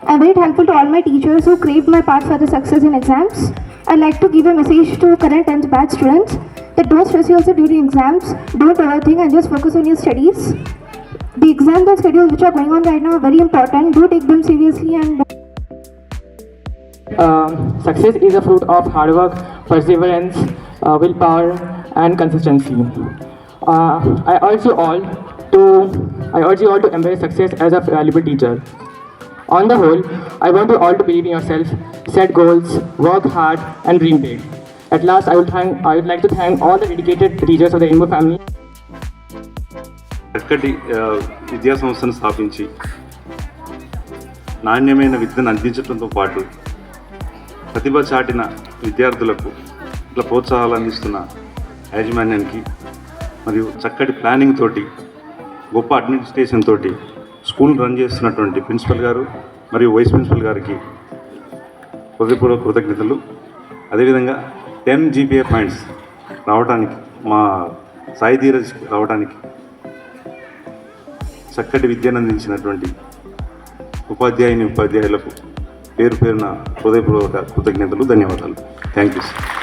I'm very thankful to all my teachers who craved my path for the success in exams. I'd like to give a message to current 10th batch students that don't stress yourself during exams, don't overthink and just focus on your studies. The exams and schedules which are going on right now are very important. Do take them seriously and success is a fruit of hard work, perseverance, willpower, and consistency. I urge you all to embrace success as a valuable teacher. On the whole, I want you all to believe in yourself, set goals, work hard, and dream big. At last, I would like to thank all the dedicated teachers of the Rainbow family. చక్కటి విద్యా సంస్థను స్థాపించి నాణ్యమైన విద్యను అందించడంతో పాటు ప్రతిభ చాటిన విద్యార్థులకు ఇట్లా ప్రోత్సాహాలు అందిస్తున్న యాజమాన్యానికి మరియు చక్కటి ప్లానింగ్ తోటి గొప్ప అడ్మినిస్ట్రేషన్ తోటి స్కూల్ రన్ చేస్తున్నటువంటి ప్రిన్సిపల్ గారు మరియు వైస్ ప్రిన్సిపల్ గారికి హృదయపూర్వక కృతజ్ఞతలు. అదేవిధంగా 10 GPA పాయింట్స్ రావడానికి మా సాయి ధీరజ్ రావడానికి చక్కటి విద్యను అందించినటువంటి ఉపాధ్యాయులకు పేరు పేరున హృదయపూర్వక కృతజ్ఞతలు, ధన్యవాదాలు. Thank you sir.